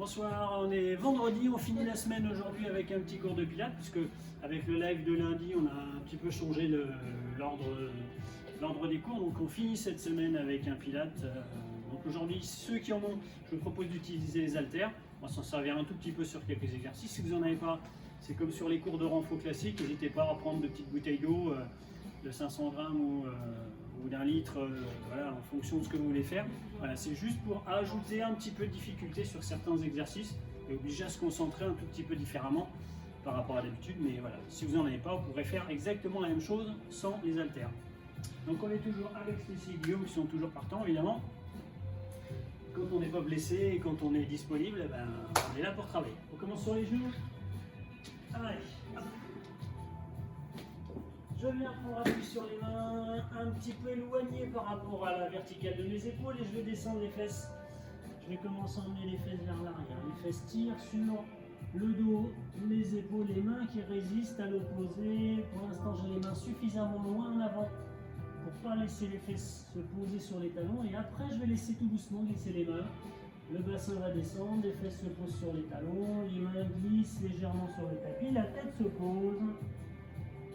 Bonsoir, on est vendredi, on finit la semaine aujourd'hui avec un petit cours de pilates, puisque avec le live de lundi, on a un petit peu changé l'ordre des cours, donc on finit cette semaine avec un pilates. Donc aujourd'hui, ceux qui en ont, je vous propose d'utiliser les haltères. On va s'en servir un tout petit peu sur quelques exercices. Si vous n'en avez pas, c'est comme sur les cours de renfo classiques, n'hésitez pas à prendre de petites bouteilles d'eau de 500 grammes ou d'un litre, voilà, en fonction de ce que vous voulez faire. Voilà, c'est juste pour ajouter un petit peu de difficulté sur certains exercices et obliger à se concentrer un tout petit peu différemment par rapport à d'habitude. Mais voilà, si vous n'en avez pas, vous pourrez faire exactement la même chose sans les haltères. Donc on est toujours avec Stécie et Guillaume qui sont toujours partants évidemment. Quand on n'est pas blessé et quand on est disponible, eh ben, on est là pour travailler. On commence sur les genoux. Allez, hop. Je viens prendre appui sur les mains, un petit peu éloigné par rapport à la verticale de mes épaules et je vais descendre les fesses. Je vais commencer à emmener les fesses vers l'arrière. Les fesses tirent sur le dos, les épaules, les mains qui résistent à l'opposé. Pour l'instant, j'ai les mains suffisamment loin en avant pour ne pas laisser les fesses se poser sur les talons. Et après, je vais laisser tout doucement glisser les mains. Le bassin va descendre, les fesses se posent sur les talons, les mains glissent légèrement sur le tapis, la tête se pose.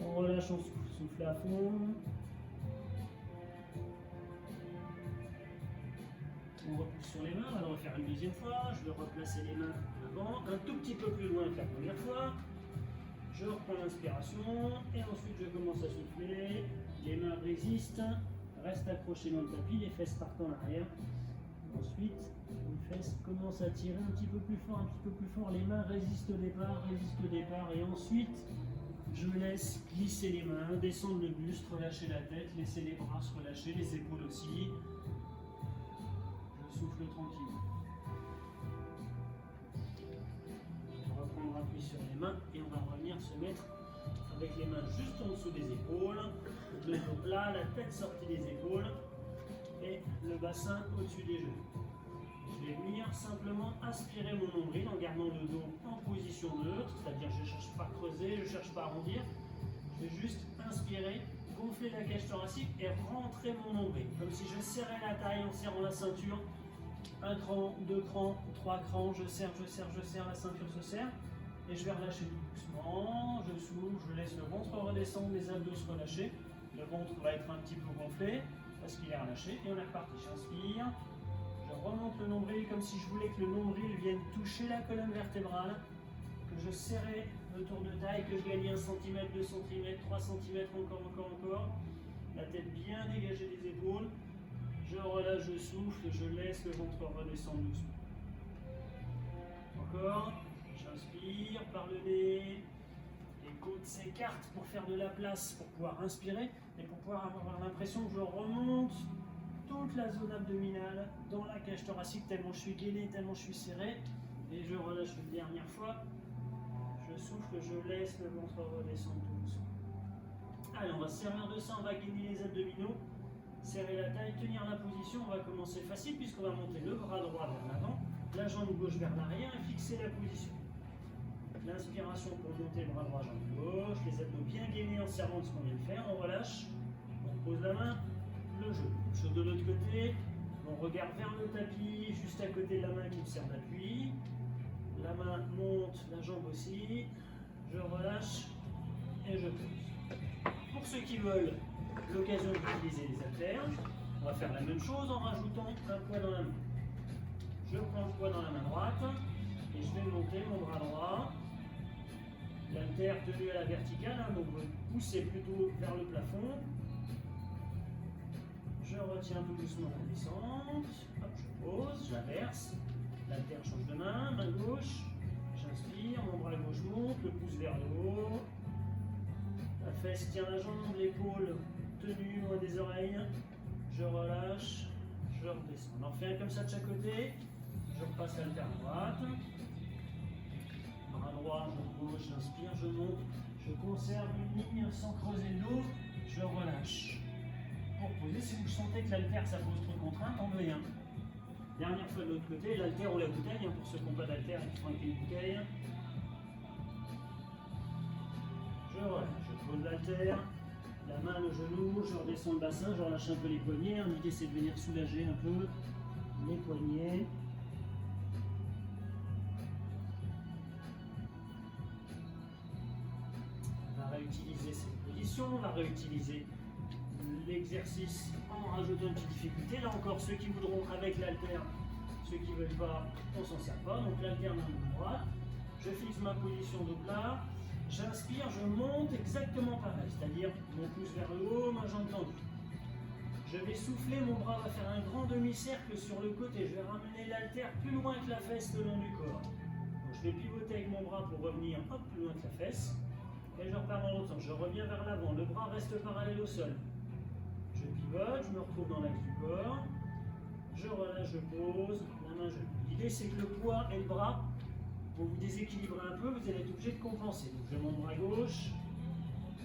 On relâche, on souffle à fond. On repousse sur les mains, on va le refaire une deuxième fois. Je vais replacer les mains devant, un tout petit peu plus loin que la première fois. Je reprends l'inspiration et ensuite je commence à souffler. Les mains résistent, restent accrochées dans le tapis, les fesses partent en arrière. Ensuite, les fesses commencent à tirer un petit peu plus fort, un petit peu plus fort. Les mains résistent au départ et ensuite, je laisse glisser les mains, descendre le buste, relâcher la tête, laisser les bras se relâcher, les épaules aussi. Je souffle tranquillement. On va prendre appui sur les mains et on va revenir se mettre avec les mains juste en dessous des épaules, le dos plat, la tête sortie des épaules et le bassin au-dessus des genoux. Je vais venir simplement aspirer mon nombril en gardant le dos en position neutre, c'est-à-dire je ne cherche pas à creuser, je ne cherche pas à arrondir. Je vais juste inspirer, gonfler la cage thoracique et rentrer mon nombril. Comme si je serrais la taille en serrant la ceinture. Un cran, deux crans, trois crans, je serre, la ceinture se serre. Et je vais relâcher doucement, je souffle, je laisse le ventre redescendre, les abdos se relâcher. Le ventre va être un petit peu gonflé parce qu'il est relâché. Et on est reparti, j'inspire. Je remonte le nombril comme si je voulais que le nombril vienne toucher la colonne vertébrale, que je serrais le tour de taille, que je gagne 1 cm, 2 cm, 3 cm, encore. La tête bien dégagée des épaules. Je relâche, je souffle, je laisse le ventre redescendre doucement. Encore, j'inspire par le nez. Les côtes s'écartent pour faire de la place, pour pouvoir inspirer et pour pouvoir avoir l'impression que je remonte toute la zone abdominale dans la cage thoracique, tellement je suis gainé, tellement je suis serré. Et je relâche une dernière fois. Je souffle, je laisse le ventre redescendre tout doucement. Allez, on va se servir de ça, on va gainer les abdominaux, serrer la taille, tenir la position. On va commencer facile puisqu'on va monter le bras droit vers l'avant, la jambe gauche vers l'arrière et fixer la position. L'inspiration pour monter le bras droit, jambe gauche, les abdos bien gainés en servant de ce qu'on vient de faire. On relâche, on pose la main, le genou. Chose de l'autre côté, on regarde vers le tapis, juste à côté de la main qui me sert d'appui. La main monte, la jambe aussi. Je relâche et je pose. Pour ceux qui veulent l'occasion d'utiliser les haltères, on va faire la même chose en rajoutant un poids dans la main. Je prends le poids dans la main droite et je vais monter mon bras droit. L'haltère tenue à la verticale, donc vous poussez plutôt vers le plafond. Je retiens tout doucement la descente. Hop, je pose, j'inverse. L'haltère change de main, main gauche. J'inspire, mon bras gauche monte, le pouce vers le haut. La fesse tient la jambe, l'épaule tenue loin des oreilles. Je relâche, je redescends. On en fait un comme ça de chaque côté. Je repasse l'haltère à droite. Bras droit, jambe gauche, j'inspire, je monte. Je conserve une ligne sans creuser le dos. Je relâche. Pour poser, si vous sentez que l'haltère ça pose trop de contraintes, enlevez un. Dernière fois de l'autre côté, l'haltère ou la bouteille, pour ceux qui n'ont pas d'haltère et qui font avec une bouteille. Je relâche, je pose l'haltère, la main, le genou, je redescends le bassin, je relâche un peu les poignets. L'idée c'est de venir soulager un peu les poignets. réutiliser cette position, on va réutiliser l'exercice en rajoutant une petite difficulté. Là encore, ceux qui voudront avec l'haltère, ceux qui ne veulent pas, on s'en sert pas. Donc l'haltère main droite, je fixe ma position de plat, j'inspire, je monte exactement pareil, c'est-à-dire mon pouce vers le haut, ma jambe tendue. Je vais souffler, mon bras va faire un grand demi-cercle sur le côté, je vais ramener l'haltère plus loin que la fesse le long du corps. Donc je vais pivoter avec mon bras pour revenir hop, plus loin que la fesse, et je repars dans l'autre sens, je reviens vers l'avant, le bras reste parallèle au sol. Je pivote, je me retrouve dans l'axe du corps, je relâche, je pose, la main je. L'idée c'est que le poids et le bras, pour vous déséquilibrer un peu, vous allez être obligé de compenser. Donc je monte bras gauche,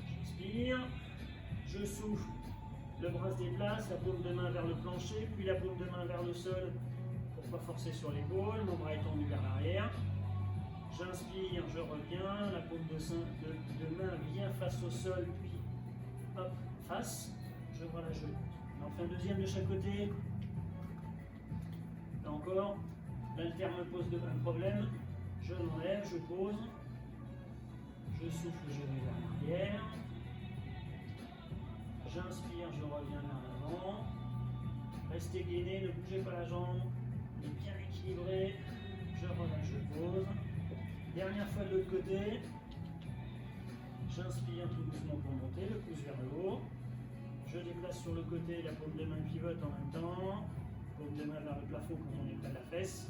j'expire, je souffle, le bras se déplace, la paume de main vers le plancher, puis la paume de main vers le sol pour ne pas forcer sur l'épaule, mon bras est tendu vers l'arrière. J'inspire, je reviens, la paume de main vient face au sol, puis hop, face, je relâche, je monte. On en fait un deuxième de chaque côté. Là encore, l'haltère me pose un problème, je m'enlève, je pose, je souffle, je vais vers l'arrière, j'inspire, je reviens vers l'avant, restez gainé, ne bougez pas la jambe, bien équilibré, je relâche, je pose. Dernière fois de l'autre côté, j'inspire tout doucement pour monter, le pouce vers le haut, je déplace sur le côté, la paume de main pivote en même temps, paume de main vers le plafond quand on est près de la fesse,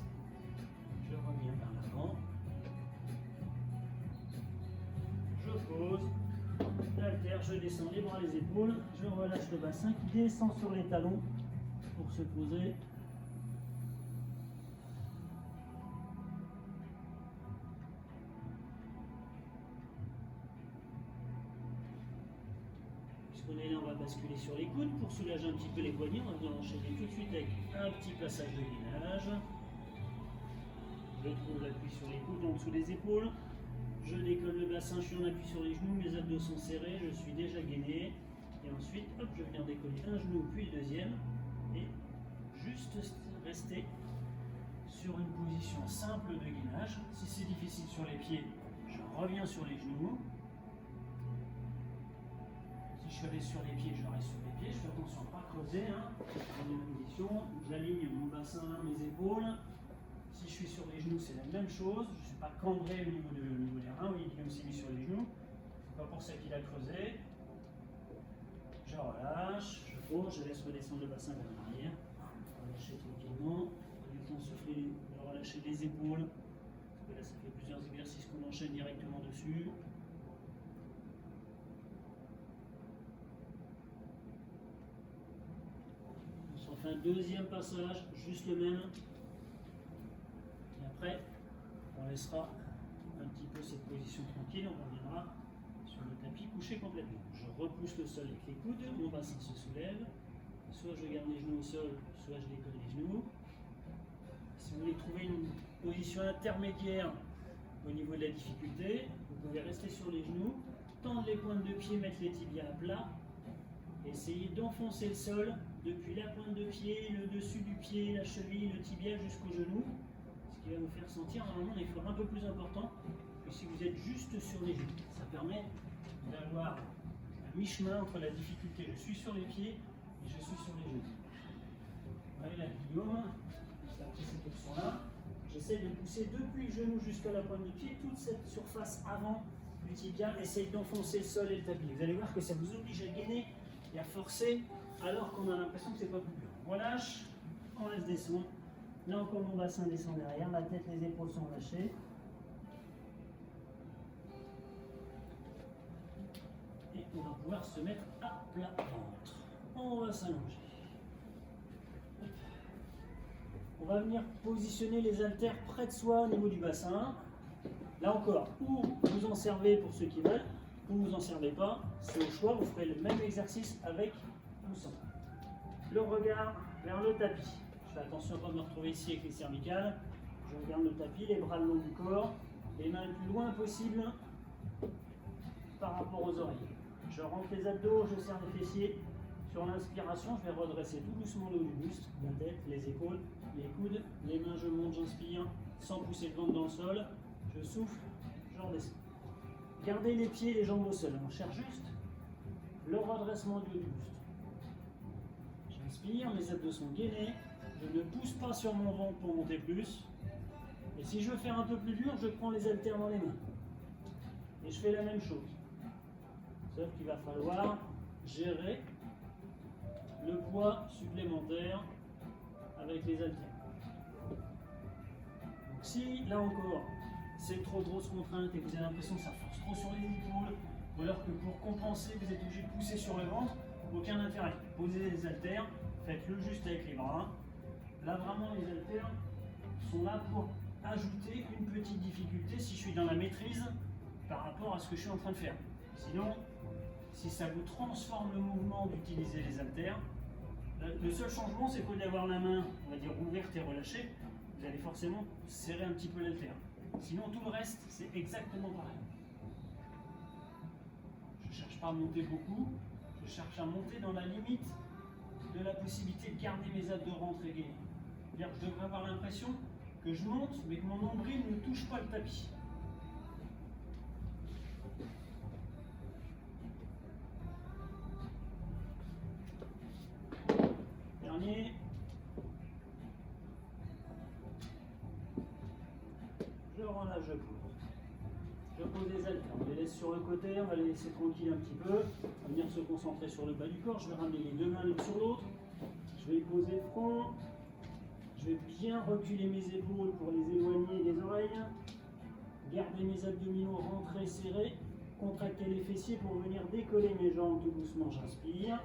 je reviens vers l'avant, je pose, l'haltère, je descends les bras, les épaules, je relâche le bassin qui descend sur les talons pour se poser. On est là, on va basculer sur les coudes pour soulager un petit peu les poignets. On va venir enchaîner tout de suite avec un petit passage de gainage. Je trouve l'appui sur les coudes en dessous des épaules. Je décolle le bassin, je suis en appui sur les genoux, mes abdos sont serrés, je suis déjà gainé. Et ensuite, hop, je viens décoller un genou puis le deuxième. Et juste rester sur une position simple de gainage. Si c'est difficile sur les pieds, je reviens sur les genoux. Si je reste sur les pieds, je reste sur les pieds. Je fais attention à ne pas creuser. Dans une position, j'aligne mon bassin, mes épaules. Si je suis sur les genoux, c'est la même chose. Je ne suis pas cambré au niveau des reins. Oui, il est aussi mis sur les genoux. C'est pas pour ça qu'il a creusé. Je relâche, je pose, je laisse redescendre le bassin vers l'arrière. Relâcher tranquillement. Du temps souffler, relâcher les épaules. Parce que là, ça fait plusieurs exercices qu'on enchaîne directement dessus. On fait un deuxième passage, juste le même. Et après, on laissera un petit peu cette position tranquille. On reviendra sur le tapis couché complètement. Je repousse le sol avec les coudes, mon bassin se soulève. Soit je garde les genoux au sol, soit je décolle les genoux. Si vous voulez trouver une position intermédiaire au niveau de la difficulté, vous pouvez rester sur les genoux, tendre les pointes de pied, mettre les tibias à plat. Essayez d'enfoncer le sol depuis la pointe de pied, le dessus du pied, la cheville, le tibia jusqu'au genou, ce qui va vous faire sentir normalement un effort un peu plus important que si vous êtes juste sur les genoux. Ça permet d'avoir un mi-chemin entre la difficulté, je suis sur les pieds et je suis sur les genoux. Voyez là, Guillaume, juste après cette option-là, j'essaie de pousser depuis le genou jusqu'à la pointe du pied, toute cette surface avant du tibia, essayez d'enfoncer le sol et le tapis. Vous allez voir que ça vous oblige à gainer et à forcer alors qu'on a l'impression que c'est pas plus dur. On relâche, on laisse descendre. Là encore mon bassin descend derrière, la tête, les épaules sont lâchées. Et on va pouvoir se mettre à plat ventre. On va s'allonger. On va venir positionner les haltères près de soi au niveau du bassin. Là encore, ou vous en servez pour ceux qui veulent, ou vous en servez pas, c'est au choix, vous ferez le même exercice avec ou sans. Le regard vers le tapis. Je fais attention à ne pas me retrouver ici avec les cervicales. Je regarde le tapis, les bras le long du corps, les mains le plus loin possible par rapport aux oreilles. Je rentre les abdos, je serre les fessiers. Sur l'inspiration, je vais redresser tout doucement le haut du buste, la tête, les épaules, les coudes, les mains, je monte, j'inspire, sans pousser le ventre dans le sol. Je souffle, je redescends. Gardez les pieds et les jambes au sol. On cherche juste le redressement du haut du buste. J'inspire, mes abdos sont gainés. Je ne pousse pas sur mon ventre pour monter plus. Et si je veux faire un peu plus dur, je prends les haltères dans les mains. Et je fais la même chose. Sauf qu'il va falloir gérer le poids supplémentaire avec les haltères. Donc si, là encore, c'est trop de grosses contraintes et que vous avez l'impression que ça force trop sur les épaules, ou alors que pour compenser, vous êtes obligé de pousser sur le ventre, aucun intérêt. Posez les haltères, faites-le juste avec les bras. Là, vraiment, les haltères sont là pour ajouter une petite difficulté si je suis dans la maîtrise par rapport à ce que je suis en train de faire. Sinon, si ça vous transforme le mouvement d'utiliser les haltères, le seul changement, c'est qu'au lieu d'avoir la main, on va dire, ouverte et relâchée, vous allez forcément serrer un petit peu l'haltère. Sinon, tout le reste, c'est exactement pareil. Je ne cherche pas à monter beaucoup, je cherche à monter dans la limite de la possibilité de garder mes abdos rentrés gainés. C'est-à-dire que je devrais avoir l'impression que je monte, mais que mon nombril ne touche pas le tapis. Dernier. Je relâche, je pose. Je pose les haltères, on les laisse sur le côté, on va les laisser tranquilles un petit peu. On va venir se concentrer sur le bas du corps. Je vais ramener les deux mains l'une sur l'autre. Je vais poser le front. Je vais bien reculer mes épaules pour les éloigner des oreilles. Garder mes abdominaux rentrés, serrés. Contracter les fessiers pour venir décoller mes jambes tout doucement. J'inspire.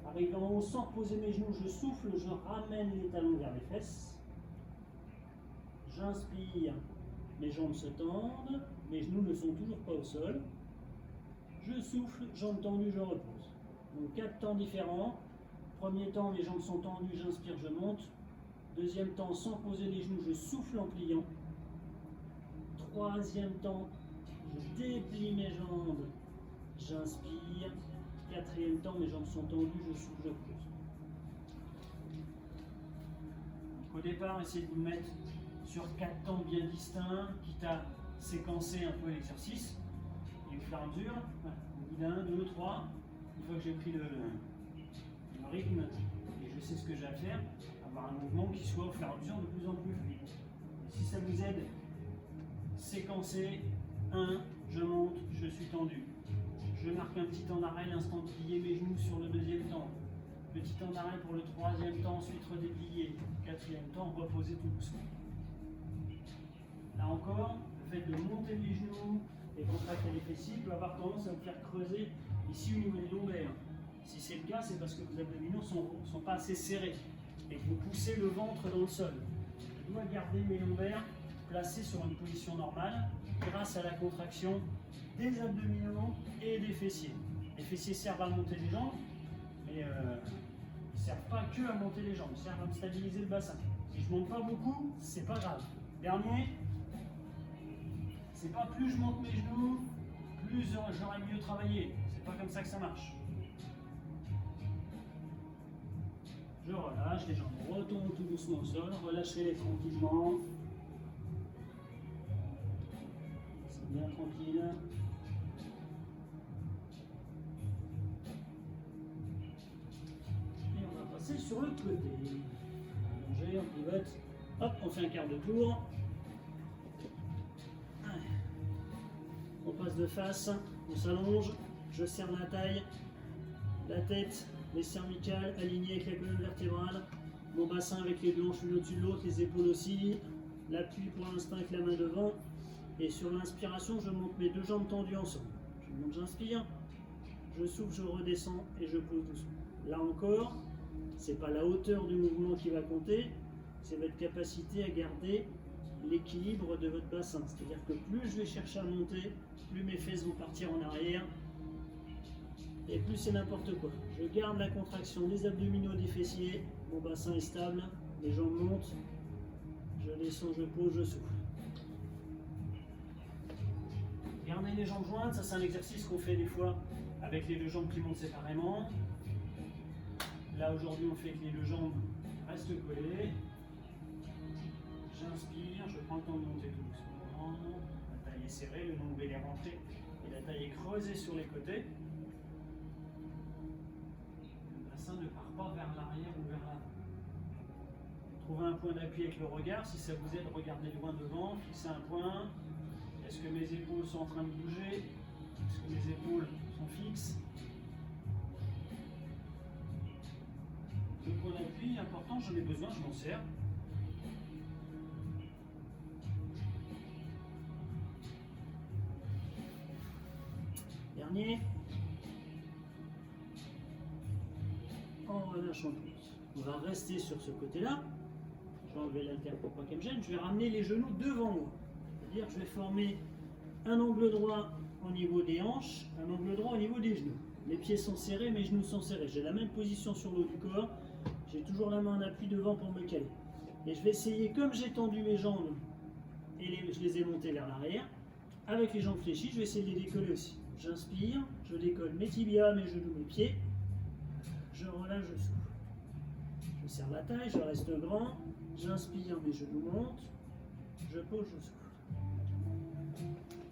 Arrive en haut sans reposer mes genoux, je souffle, je ramène les talons vers les fesses. J'inspire, mes jambes se tendent, mes genoux ne sont toujours pas au sol. Je souffle, jambes tendues, je repose. Donc 4 temps différents. Premier temps, mes jambes sont tendues, j'inspire, je monte. Deuxième temps, sans poser les genoux, je souffle en pliant. Troisième temps, je déplie mes jambes, j'inspire. Quatrième temps, mes jambes sont tendues, je souffle, je pose. Au départ, essayez de vous mettre sur 4 temps bien distincts, quitte à séquencer un peu l'exercice. Et au fur et à mesure, au bout d'un, 2, 3, une fois que j'ai pris le rythme et je sais ce que j'ai à faire, avoir un mouvement qui soit au fur et à mesure de plus en plus fluide. Et si ça vous aide, séquencer 1, je monte, je suis tendu. Je marque un petit temps d'arrêt, l'instant de plier mes genoux sur le deuxième temps. Petit temps d'arrêt pour le troisième temps, ensuite redéplier. Quatrième temps, reposer tout doucement. Là encore, le fait de monter les genoux et contracter les fessiers peut avoir tendance à vous faire creuser ici au niveau des lombaires. Si c'est le cas, c'est parce que vos abdominaux ne sont pas assez serrés et que vous poussez le ventre dans le sol. Je dois garder mes lombaires placés sur une position normale grâce à la contraction des abdominaux et des fessiers. Les fessiers servent à monter les jambes, mais ils ne servent pas que à monter les jambes, ils servent à me stabiliser le bassin. Si je ne monte pas beaucoup, c'est pas grave. Dernier, c'est pas plus je monte mes genoux, plus j'aurai mieux travaillé. C'est pas comme ça que ça marche. Je relâche, les jambes retombent tout doucement au sol, relâchez-les tranquillement. C'est bien tranquille. C'est sur le côté. Allongé, on pivote. Hop, on fait un quart de tour. On passe de face, on s'allonge, je serre la taille, la tête, les cervicales alignées avec la colonne vertébrale, mon bassin avec les deux hanches l'une au-dessus de l'autre, les épaules aussi, l'appui pour l'instant avec la main devant. Et sur l'inspiration, je monte mes deux jambes tendues ensemble. Je monte, j'inspire, je souffle, je redescends et je pose doucement. Là encore, c'est pas la hauteur du mouvement qui va compter, c'est votre capacité à garder l'équilibre de votre bassin. C'est-à-dire que plus je vais chercher à monter, plus mes fesses vont partir en arrière et plus c'est n'importe quoi. Je garde la contraction des abdominaux, des fessiers, mon bassin est stable, les jambes montent, je descends, je pose, je souffle. Gardez les jambes jointes, ça c'est un exercice qu'on fait des fois avec les deux jambes qui montent séparément. Là aujourd'hui on fait que les deux jambes restent collées. J'inspire, je prends le temps de monter tout doucement. La taille est serrée, le nombril est rentré. la taille est creusée sur les côtés. Le bassin ne part pas vers l'arrière ou vers l'avant. Trouvez un point d'appui avec le regard. Si ça vous aide, regardez loin devant, fixez un point. Est-ce que mes épaules sont en train de bouger? Est-ce que mes épaules sont fixes? Le point d'appui est important, j'en ai besoin, je m'en sers. Dernier. En relâchant le pouce. On va rester sur ce côté-là. Je vais enlever l'haltère pour pas qu'elle me gêne. Je vais ramener les genoux devant moi. C'est-à-dire que je vais former un angle droit au niveau des hanches, un angle droit au niveau des genoux. Les pieds sont serrés, mes genoux sont serrés. J'ai la même position sur le haut du corps. J'ai toujours la main en appui devant pour me caler. Et je vais essayer, comme j'ai tendu mes jambes et je les ai montées vers l'arrière, avec les jambes fléchies, je vais essayer de les décoller aussi. J'inspire, je décolle mes tibias, mes genoux, mes pieds. Je relâche, je souffle. Je serre la taille, je reste grand. J'inspire, mes genoux montent. Je pose, je souffle.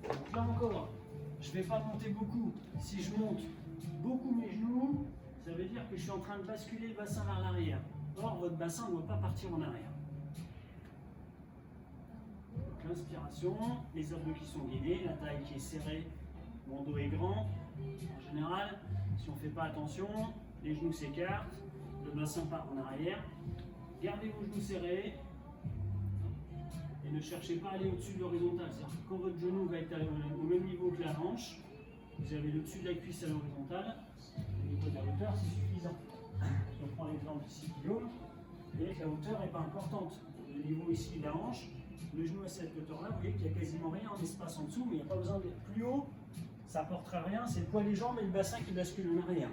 Donc là encore, je ne vais pas monter beaucoup. Si je monte beaucoup mes genoux, ça veut dire que je suis en train de basculer le bassin vers l'arrière. Or, votre bassin ne doit pas partir en arrière. Donc l'inspiration, les abdos qui sont gainés, la taille qui est serrée, mon dos est grand. En général, si on ne fait pas attention, les genoux s'écartent, le bassin part en arrière. Gardez vos genoux serrés et ne cherchez pas à aller au-dessus de l'horizontale. C'est-à-dire que quand votre genou va être au même niveau que la hanche, vous avez le dessus de la cuisse à l'horizontale. Au niveau de la hauteur, c'est suffisant. Si on prend l'exemple ici qui ouvre, vous voyez que la hauteur n'est pas importante. Le niveau ici de la hanche, le genou à cette hauteur-là, vous voyez qu'il n'y a quasiment rien en espace en dessous, mais il n'y a pas besoin d'être plus haut. Ça n'apportera rien, c'est le poids des jambes et le bassin qui bascule en arrière.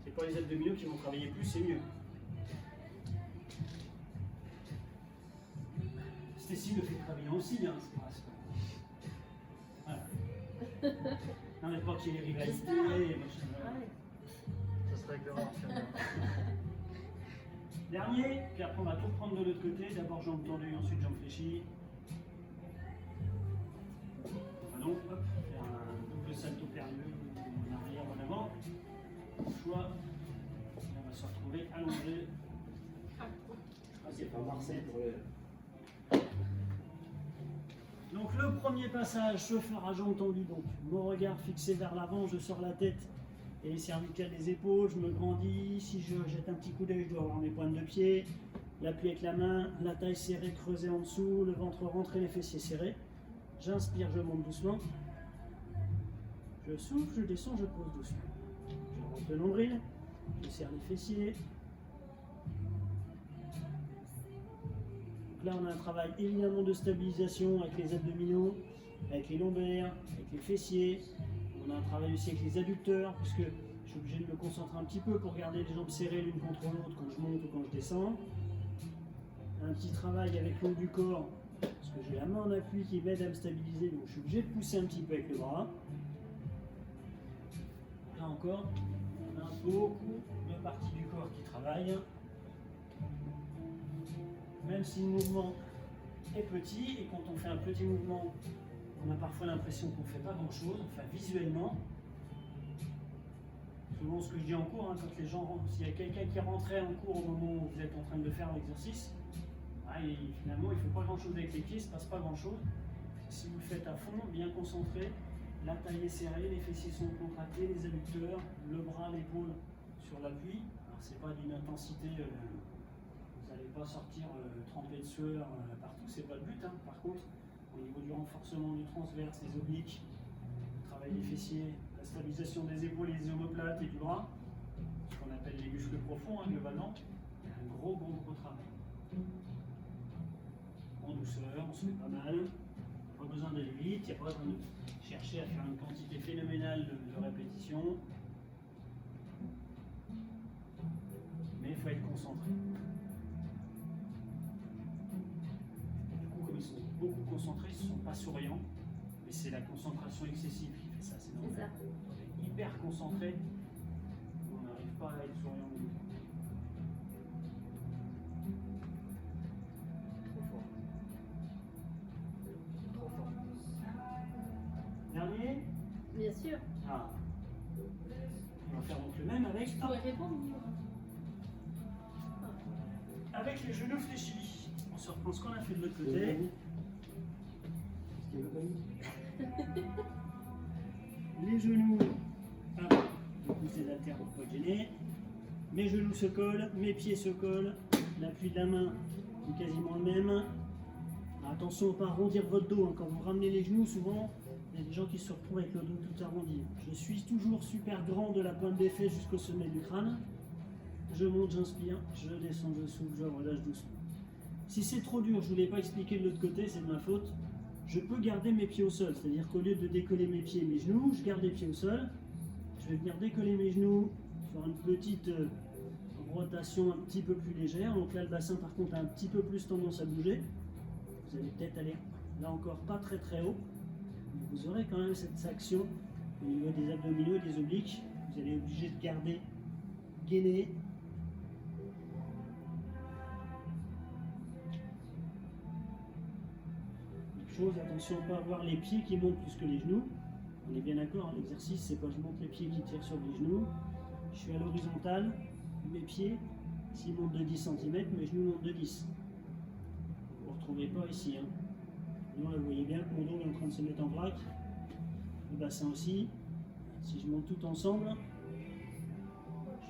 C'est pas les abdominaux qui vont travailler plus, c'est mieux. Stécie le fait travailler aussi, hein, c'est pas voilà. Non, mais pas qu'il y ait les rivalités, Ça serait grand. Dernier, puis après on va tout reprendre de l'autre côté. D'abord jambes tendues, ensuite jambes fléchies. Donc, hop, faire un double salto périlleux, en arrière ou en avant. Choix. On va se retrouver allongé. Ah, c'est pas Marseille pour le. Donc le premier passage se fera jambes tendues, donc mon regard fixé vers l'avant, je sors la tête et les cervicales des épaules, je me grandis, si je jette un petit coup d'œil, je dois avoir mes pointes de pied, l'appui avec la main, la taille serrée, creusée en dessous, le ventre rentré, les fessiers serrés. J'inspire, je monte doucement, je souffle, je descends, je pose doucement. Je rentre le nombril, je serre les fessiers. Là, on a un travail évidemment de stabilisation avec les abdominaux, avec les lombaires, avec les fessiers. On a un travail aussi avec les adducteurs, puisque je suis obligé de me concentrer un petit peu pour garder les jambes serrées l'une contre l'autre quand je monte ou quand je descends. Un petit travail avec le haut du corps, parce que j'ai la main en appui qui m'aide à me stabiliser, donc je suis obligé de pousser un petit peu avec le bras. Là encore, on a beaucoup de parties du corps qui travaillent. Même si le mouvement est petit, et quand on fait un petit mouvement, on a parfois l'impression qu'on ne fait pas grand-chose, enfin visuellement. Souvent ce que je dis en cours, hein, quand les gens rentrent, s'il y a quelqu'un qui rentrait en cours au moment où vous êtes en train de faire l'exercice, finalement il ne fait pas grand-chose avec les pieds, il ne se passe pas grand-chose. Si vous le faites à fond, bien concentré, la taille est serrée, les fessiers sont contractés, les adducteurs, le bras, l'épaule sur l'appui. Alors c'est pas d'une intensité... vous n'allez pas sortir trempé de sueur partout, c'est pas le but. Hein. Par contre, au niveau du renforcement du transverse, des obliques, le travail des fessiers, la stabilisation des épaules, les omoplates et du bras, ce qu'on appelle les muscles profonds, hein, globalement, il y a un gros travail. En douceur, on se fait pas mal, pas besoin d'aller vite, il n'y a pas besoin de chercher à faire une quantité phénoménale de répétitions, mais il faut être concentré. Ils sont beaucoup concentrés, ils ne sont pas souriants, mais c'est la concentration excessive qui fait ça. C'est normal. On est hyper concentré, on n'arrive pas à être souriant. Trop fort. Trop fort. Dernier, Bien sûr. Ah. On va faire donc le même avec, Tu pourrais répondre. avec les genoux fléchis. On se reprend ce qu'on a fait de l'autre côté. Les genoux, hop, je pousse les haltères pour pas gêner. Mes genoux se collent, mes pieds se collent, l'appui de la main est quasiment le même. Attention à ne pas arrondir votre dos, hein. Quand vous ramenez les genoux, souvent il y a des gens qui se retrouvent avec le dos tout arrondi. Je suis toujours super grand de la pointe des fesses jusqu'au sommet du crâne. Je monte, j'inspire, je descends, je souffle, je relâche doucement. Si c'est trop dur, je ne vous l'ai pas expliqué de l'autre côté, c'est de ma faute. Je peux garder mes pieds au sol, c'est-à-dire qu'au lieu de décoller mes pieds et mes genoux, je garde les pieds au sol. Je vais venir décoller mes genoux sur une petite rotation un petit peu plus légère. Donc là, le bassin par contre a un petit peu plus tendance à bouger. Vous allez peut-être aller là encore pas très très haut. Mais vous aurez quand même cette action au niveau des abdominaux et des obliques. Vous allez être obligé de garder gainé. Attention à ne pas avoir les pieds qui montent plus que les genoux. On est bien d'accord, hein, l'exercice c'est pas je monte les pieds qui tirent sur les genoux. Je suis à l'horizontale, mes pieds, s'ils montent de 10 cm, mes genoux montent de 10. Vous ne retrouvez pas ici. Hein. Non, là, vous voyez bien que mon dos est en train de se mettre en vrac. Le bassin aussi. Si je monte tout ensemble,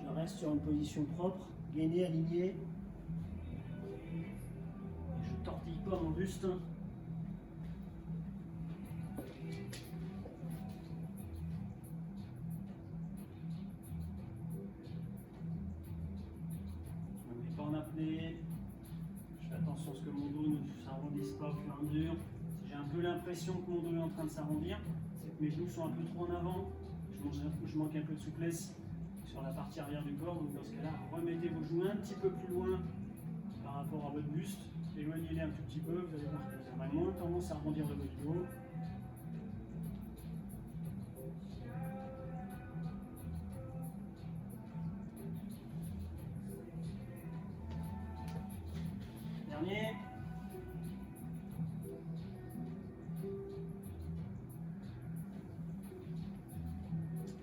je reste sur une position propre, gainé, aligné. Et je ne tortille pas mon buste. En apnée, je fais attention à ce que mon dos ne s'arrondisse pas au fur et à mesure. Si j'ai un peu l'impression que mon dos est en train de s'arrondir, c'est que mes genoux sont un peu trop en avant, je manque un peu de souplesse sur la partie arrière du corps. Donc dans ce cas-là, remettez vos genoux un petit peu plus loin par rapport à votre buste, éloignez-les un tout petit peu, vous allez voir que vous aurez moins tendance à arrondir le bas du dos. Dernier.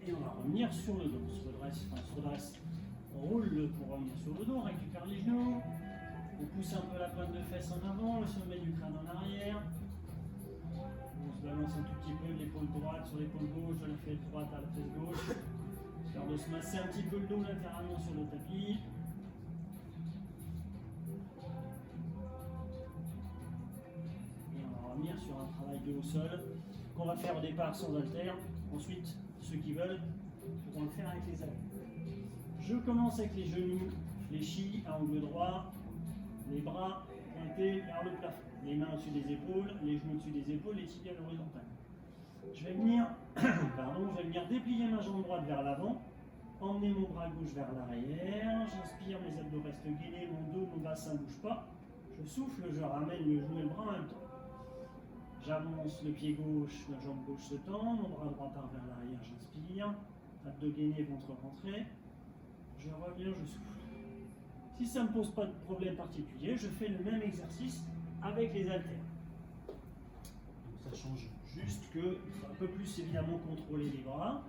Et on va revenir sur le dos. On se redresse, on roule pour revenir sur le dos, on récupère les genoux, on pousse un peu la pointe de fesse en avant, le sommet du crâne en arrière. On se balance un tout petit peu de l'épaule droite sur l'épaule gauche, de la fesse droite à la fesse gauche. Histoire de se masser un petit peu le dos latéralement sur le tapis. Sur un travail de haut sol qu'on va faire au départ sans haltères. Ensuite, ceux qui veulent pourront le faire avec les haltères. Je commence avec les genoux fléchis à angle droit, les bras pointés vers le plafond, les mains au-dessus des épaules, les genoux au-dessus des épaules, les tibias à l'horizontale. Je vais venir déplier ma jambe droite vers l'avant, emmener mon bras gauche vers l'arrière. J'inspire, mes abdos restent gainés, mon dos, mon bassin ne bouge pas. Je souffle, je ramène le genou et le bras en même temps. J'avance le pied gauche, la jambe gauche se tend, mon bras droit part vers l'arrière, j'inspire, abdos gainés, ventre rentré, je reviens, je souffle. Si ça ne me pose pas de problème particulier, je fais le même exercice avec les haltères. Donc ça change juste que il faut un peu plus évidemment contrôler les bras.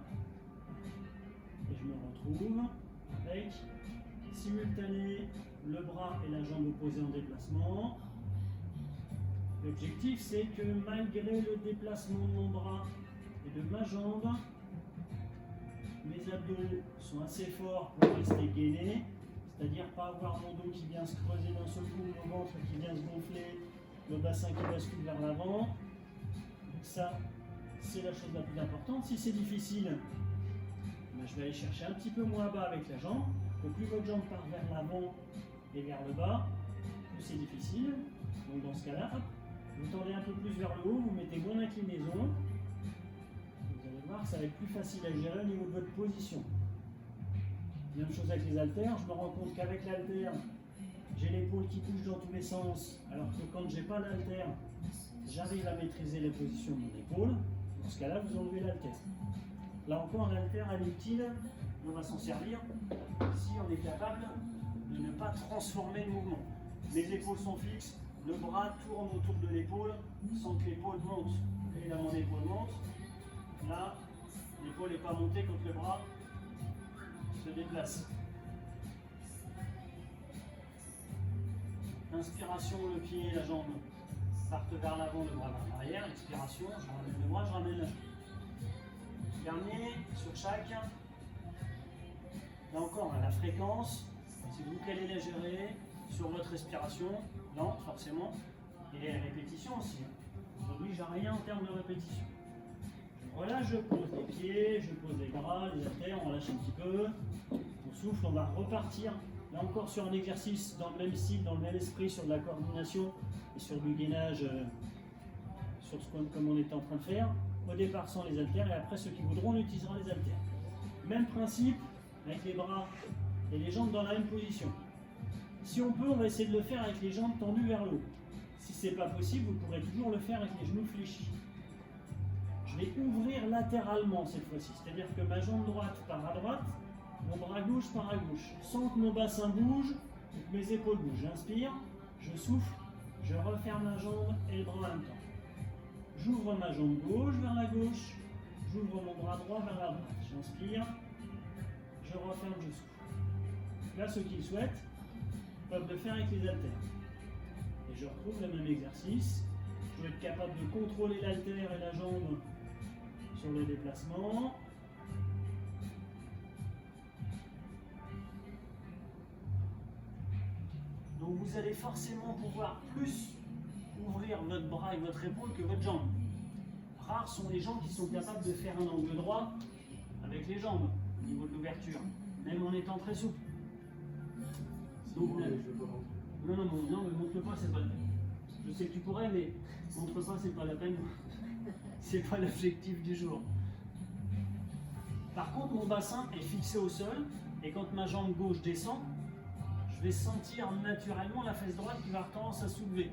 Et je me retrouve avec simultané le bras et la jambe opposés en déplacement. L'objectif, c'est que malgré le déplacement de mon bras et de ma jambe, mes abdos sont assez forts pour rester gainés, c'est-à-dire pas avoir mon dos qui vient se creuser d'un seul coup, mon ventre qui vient se gonfler, le bassin qui bascule vers l'avant. Donc ça, c'est la chose la plus importante. Si c'est difficile, je vais aller chercher un petit peu moins bas avec la jambe. Donc plus votre jambe part vers l'avant et vers le bas, plus c'est difficile. Donc dans ce cas-là, hop, vous tendez un peu plus vers le haut, vous mettez moins d'inclinaison. Vous allez voir que ça va être plus facile à gérer au niveau de votre position. Même chose avec les haltères, je me rends compte qu'avec l'haltère, j'ai l'épaule qui bouge dans tous les sens, alors que quand j'ai pas l'haltère, j'arrive à maîtriser la position de mon épaule. Dans ce cas-là, vous enlevez l'haltère. Là encore, l'haltère, elle est utile, on va s'en servir si on est capable de ne pas transformer le mouvement. Les épaules sont fixes, le bras tourne autour de l'épaule sans que l'épaule monte. Et là, mon épaule monte. Là, L'épaule n'est pas montée quand le bras se déplace. Inspiration, le pied et la jambe partent vers l'avant, le bras vers l'arrière. Expiration, je ramène le bras, je ramène la jambe. Dernier, sur chaque. Là encore, la fréquence, c'est vous qui allez la gérer sur votre respiration, lente forcément, et les répétitions aussi. Je n'oblige à rien en termes de répétition. Voilà, je pose les pieds, je pose les bras, les haltères, on relâche un petit peu. On souffle, on va repartir. Là encore sur un exercice dans le même style, dans le même esprit, sur de la coordination et sur du gainage, sur ce comme on était en train de faire. Au départ sans les haltères et après ceux qui voudront on utilisera les haltères. Même principe avec les bras et les jambes dans la même position. Si on peut, on va essayer de le faire avec les jambes tendues vers le haut. Si ce n'est pas possible, vous pourrez toujours le faire avec les genoux fléchis. Je vais ouvrir latéralement cette fois-ci, c'est-à-dire que ma jambe droite part à droite, mon bras gauche part à gauche, sans que mon bassin bouge et que mes épaules bougent. J'inspire, je souffle, je referme la jambe et le bras en même temps. J'ouvre ma jambe gauche vers la gauche, j'ouvre mon bras droit vers la droite. J'inspire, je referme, je souffle. Là, ceux qui le souhaitent peuvent le faire avec les haltères. Et je retrouve le même exercice. Je vais être capable de contrôler l'haltère et la jambe sur le déplacement. Donc vous allez forcément pouvoir plus ouvrir votre bras et votre épaule que votre jambe. Rares sont les gens qui sont capables de faire un angle droit avec les jambes au niveau de l'ouverture, même en étant très souple. Donc, non, mais montre pas, c'est pas la peine. Je sais que tu pourrais, mais montre pas, c'est pas la peine. C'est pas l'objectif du jour. Par contre, mon bassin est fixé au sol, et quand ma jambe gauche descend, je vais sentir naturellement la fesse droite qui va avoir tendance à soulever.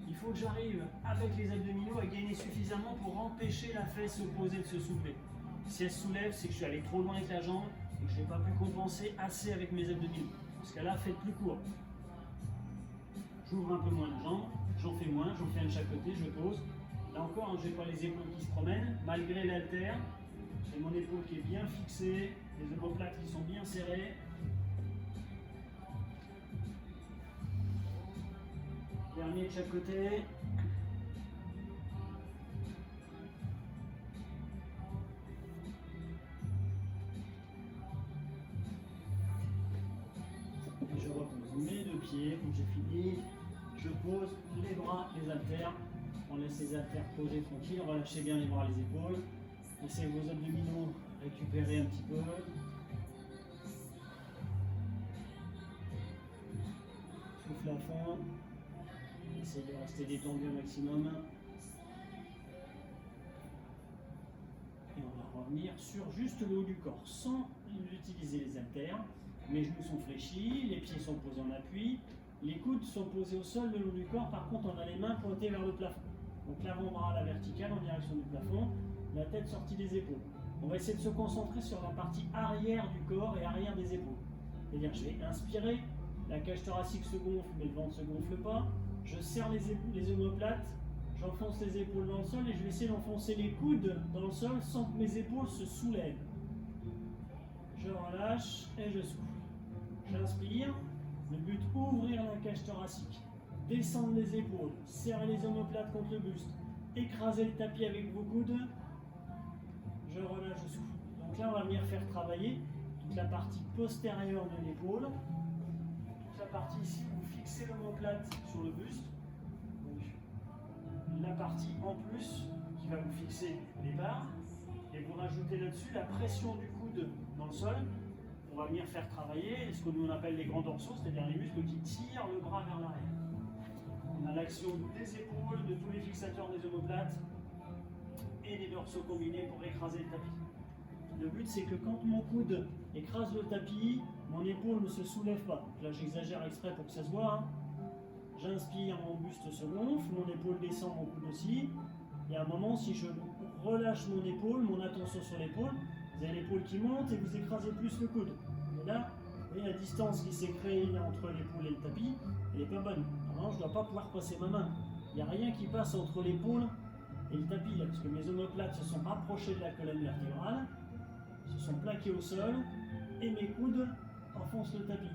Il faut que j'arrive avec les abdominaux à gainer suffisamment pour empêcher la fesse opposée de se soulever. Si elle se soulève, c'est que je suis allé trop loin avec la jambe et que je n'ai pas pu compenser assez avec mes abdominaux. Parce qu'à là, faites plus court. J'ouvre un peu moins la jambe, j'en fais moins, j'en fais un de chaque côté, je pose. Là encore, je n'ai pas les épaules qui se promènent, malgré l'haltère. J'ai mon épaule qui est bien fixée, les omoplates qui sont bien serrées. Dernier de chaque côté. Et je repose mes deux pieds, quand j'ai fini, je pose les bras, les haltères. On laisse les haltères posés tranquilles, relâchez bien les bras, les épaules. Laissez vos abdominaux récupérer un petit peu. Souffle à fond. Essayez de rester détendu au maximum. Et on va revenir sur juste le haut du corps, sans utiliser les haltères. Mes genoux sont fléchis, les pieds sont posés en appui, les coudes sont posés au sol le long du corps. Par contre, on a les mains pointées vers le plafond. Donc l'avant-bras à la verticale en direction du plafond, la tête sortie des épaules. On va essayer de se concentrer sur la partie arrière du corps et arrière des épaules. C'est-à-dire, je vais inspirer, la cage thoracique se gonfle, mais le ventre ne se gonfle pas. Je serre les omoplates, j'enfonce les épaules dans le sol et je vais essayer d'enfoncer les coudes dans le sol sans que mes épaules se soulèvent. Je relâche et je souffle. J'inspire, le but ouvrir la cage thoracique, descendre les épaules, serrer les omoplates contre le buste, écraser le tapis avec vos coudes. Je relâche, je souffle. Donc là, on va venir faire travailler toute la partie postérieure de l'épaule, toute la partie ici. Fixez l'omoplate sur le buste, donc la partie en plus qui va vous fixer les barres, et vous rajoutez là-dessus la pression du coude dans le sol. On va venir faire travailler ce que nous on appelle les grands dorsaux, c'est-à-dire les muscles qui tirent le bras vers l'arrière. On a l'action des épaules, de tous les fixateurs des omoplates et des dorsaux combinés pour écraser le tapis. Le but c'est que quand mon coude écrase le tapis, mon épaule ne se soulève pas. Donc là j'exagère exprès pour que ça se voit. Hein. J'inspire, mon buste se gonfle, mon épaule descend, mon coude aussi. Et à un moment, si je relâche mon épaule, mon attention sur l'épaule, vous avez l'épaule qui monte et vous écrasez plus le coude. Et là, vous voyez la distance qui s'est créée entre l'épaule et le tapis, elle n'est pas bonne. Alors, je ne dois pas pouvoir passer ma main. Il n'y a rien qui passe entre l'épaule et le tapis, là, parce que mes omoplates se sont rapprochées de la colonne vertébrale. se sont plaqués au sol et mes coudes enfoncent le tapis.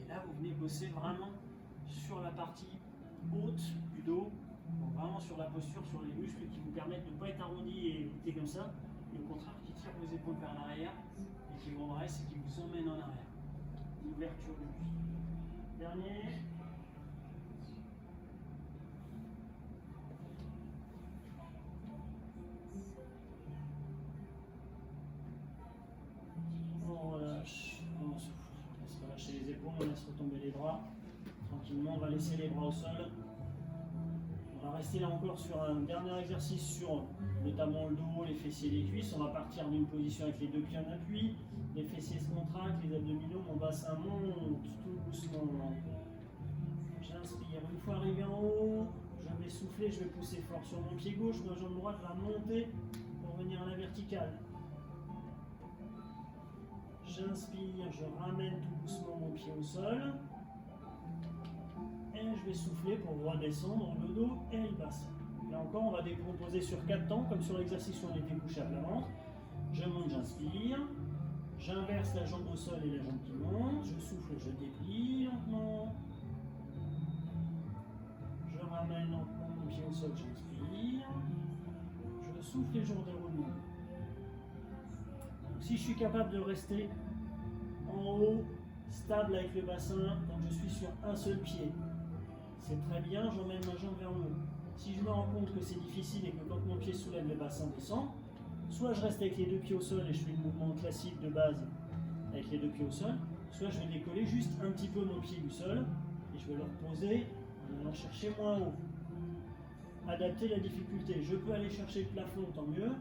Et là, vous venez bosser vraiment sur la partie haute du dos, donc vraiment sur la posture, sur les muscles qui vous permettent de ne pas être arrondi et écouter comme ça, et au contraire qui tirent vos épaules vers l'arrière et qui vous redressent et qui vous emmènent en arrière. Ouverture du buste. Dernier. On relâche, on souffle. On laisse relâcher les épaules, on laisse retomber les bras. Tranquillement, on va laisser les bras au sol. On va rester là encore sur un dernier exercice sur notamment le dos, les fessiers et les cuisses. On va partir d'une position avec les deux pieds en appui. Les fessiers se contractent, les abdominaux, mon bassin monte tout doucement. J'inspire. Une fois arrivé en haut, je vais souffler, je vais pousser fort sur mon pied gauche. Ma jambe droite va monter pour venir à la verticale. J'inspire, je ramène tout doucement mon pied au sol. Et je vais souffler pour redescendre le dos et le bassin. Là encore, on va décomposer sur 4 temps, comme sur l'exercice où on était couché à plat ventre. Je monte, j'inspire. J'inverse la jambe au sol et la jambe qui monte. Je souffle, je déplie lentement. Je ramène lentement mon pied au sol, j'inspire. Je souffle et je redéroule mon dos. Si je suis capable de rester en haut, stable avec le bassin, donc je suis sur un seul pied, c'est très bien, j'emmène ma jambe vers le haut. Si je me rends compte que c'est difficile et que quand mon pied soulève, le bassin descend, soit je reste avec les deux pieds au sol et je fais le mouvement classique de base avec les deux pieds au sol, soit je vais décoller juste un petit peu mon pied du sol et je vais le reposer en allant chercher moins haut. Adapter la difficulté, je peux aller chercher le plafond, tant mieux,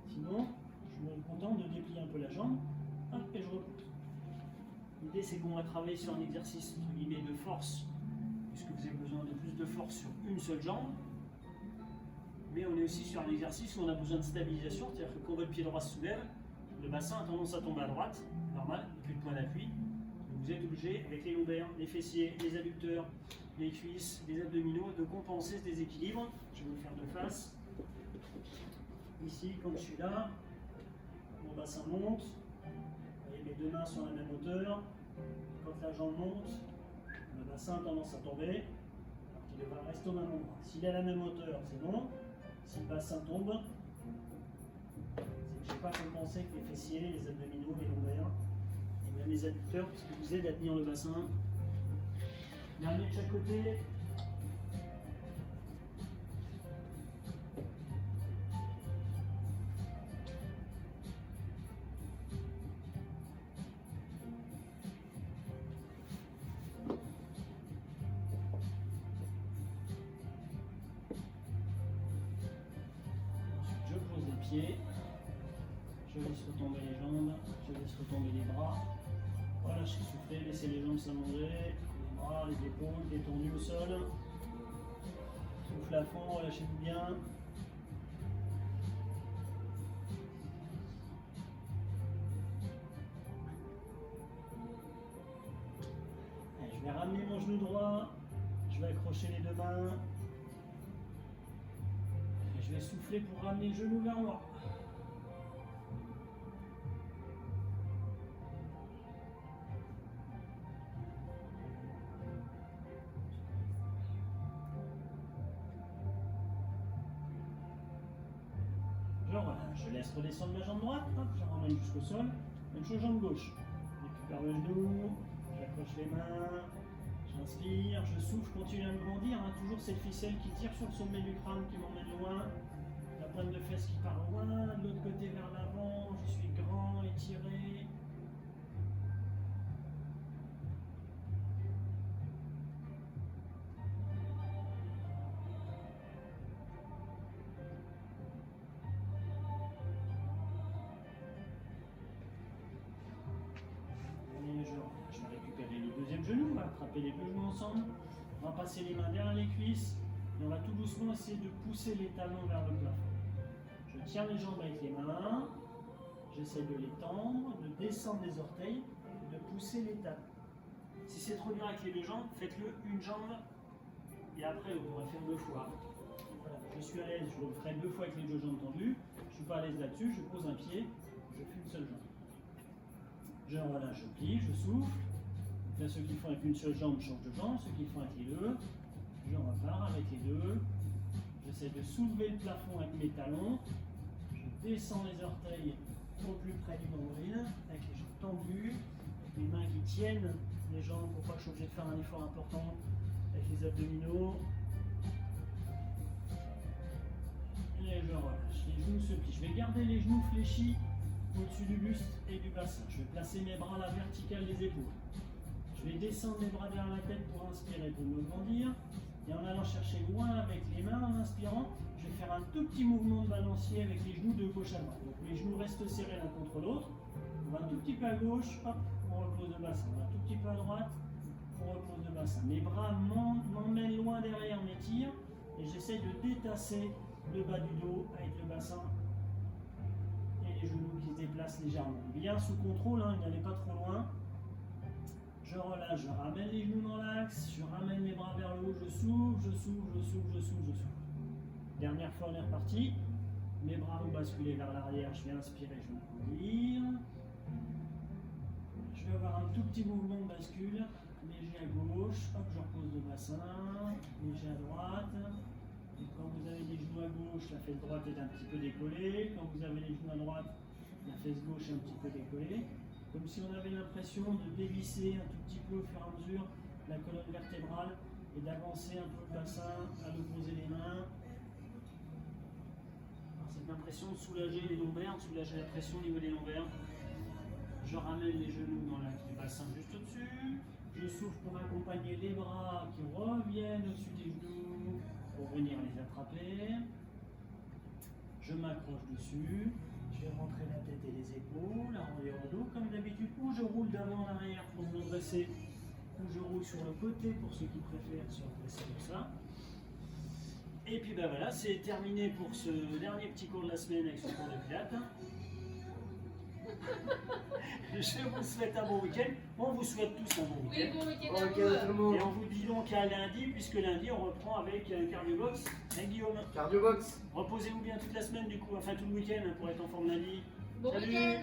sinon je me contente de déplier un peu la jambe et je repose. L'idée c'est qu'on va travailler sur un exercice entre guillemets de force, puisque vous avez besoin de plus de force sur une seule jambe, mais on est aussi sur un exercice où on a besoin de stabilisation, c'est-à-dire que quand votre pied droit se soulève, le bassin a tendance à tomber à droite, normal, et puis le point d'appui. Vous êtes obligé, avec les lombaires, les fessiers, les adducteurs, les cuisses, les abdominaux, de compenser ce déséquilibre. Je vais vous faire de face. Ici, quand je suis là, mon bassin monte, vous voyez mes deux mains sont à la même hauteur. Quand la jambe monte, le bassin a tendance à tomber, alors qu'il devrait rester au même endroit. S'il est à la même hauteur, c'est bon. Si le bassin tombe, c'est que je n'ai pas compensé avec les fessiers, les abdominaux, les lombaires, et même les adducteurs, parce que vous aident à tenir le bassin. Dernier de chaque côté. Je pose les pieds, je laisse retomber les jambes, je laisse retomber les bras. Voilà, je suis soufflé, laissez les jambes s'allonger, les bras, les épaules détendues au sol. Souffle à fond, relâchez-vous bien. Allez, je vais ramener mon genou droit, je vais accrocher les deux mains. Et je vais souffler pour ramener le genou vers moi. Je laisse redescendre ma jambe droite, hop, je ramène jusqu'au sol, même chose jambe gauche. Je récupère le genou, j'accroche les mains, j'inspire, je souffle, continue à me grandir, hein, toujours cette ficelle qui tire sur le sommet du crâne qui m'emmène loin, la pointe de fesse qui part loin, de l'autre côté vers l'avant, je suis grand, étiré. Je vais récupérer le deuxième genou, on va attraper les deux genoux ensemble, on va passer les mains derrière les cuisses et on va tout doucement essayer de pousser les talons vers le plafond. Je tiens les jambes avec les mains, j'essaie de les tendre, de descendre les orteils et de pousser les talons. Si c'est trop dur avec les deux jambes, faites-le une jambe et après vous pourrez faire deux fois. Voilà, je suis à l'aise, je le ferai 2 fois avec les 2 jambes tendues. Je ne suis pas à l'aise là-dessus, je pose un pied, je fais une seule jambe. Je relâche, je plie, je souffle. Là, ceux qui le font avec une seule jambe changent de jambe, ceux qui le font avec les 2, je repars avec les 2. J'essaie de soulever le plafond avec mes talons. Je descends les orteils au plus près du nombril, avec les jambes tendues, avec les mains qui tiennent les jambes pour pas que je sois obligé de faire un effort important, avec les abdominaux. Et je relâche. Les genoux se plient. Je vais garder les genoux fléchis au-dessus du buste et du bassin. Je vais placer mes bras à la verticale des épaules. Je vais descendre les bras derrière la tête pour inspirer, pour me grandir. Et en allant chercher loin avec les mains, en inspirant, je vais faire un tout petit mouvement de balancier avec les genoux de gauche à droite. Donc les genoux restent serrés l'un contre l'autre. On va un tout petit peu à gauche, hop, on repose le bassin. On va un tout petit peu à droite, on repose le bassin. Mes bras m'emmènent loin derrière mes tirs et j'essaie de détasser le bas du dos avec le bassin et les genoux qui se déplacent légèrement. Bien sous contrôle, hein, n'allez pas trop loin. Je relâche, je ramène les genoux dans l'axe, je ramène les bras vers le haut, je souffle, je souffle, je souffle, je souffle, je souffle. Dernière fois, on est reparti. Mes bras vont basculer vers l'arrière, je vais inspirer, je vais grandir. Je vais avoir un tout petit mouvement de bascule, léger à gauche, hop, je repose le bassin, léger à droite. Et quand vous avez les genoux à gauche, la fesse droite est un petit peu décollée. Quand vous avez les genoux à droite, la fesse gauche est un petit peu décollée. Comme si on avait l'impression de dévisser un tout petit peu au fur et à mesure la colonne vertébrale et d'avancer un peu le bassin, à l'opposer les mains. C'est l'impression de soulager les lombaires, de soulager la pression au niveau des lombaires. Je ramène les genoux dans l'axe du bassin juste au-dessus. Je souffle pour accompagner les bras qui reviennent au-dessus des genoux pour venir les attraper. Je m'accroche dessus. Je vais rentrer la tête et les épaules, arrondir le dos comme d'habitude, ou je roule d'avant en arrière pour me redresser, ou je roule sur le côté pour ceux qui préfèrent se redresser comme ça. Et puis ben voilà, c'est terminé pour ce dernier petit cours de la semaine avec ce cours de pilates. Je vous souhaite un bon week-end. On vous souhaite tous un bon Oui, week-end. bon week-end Bon à week-end à tout le vous. monde. Et on vous dit donc à lundi, puisque lundi on reprend avec Cardiobox avec Guillaume. Cardio box. Reposez-vous bien toute la semaine du coup, enfin tout le week-end pour être en forme lundi. Bon Salut. week-end.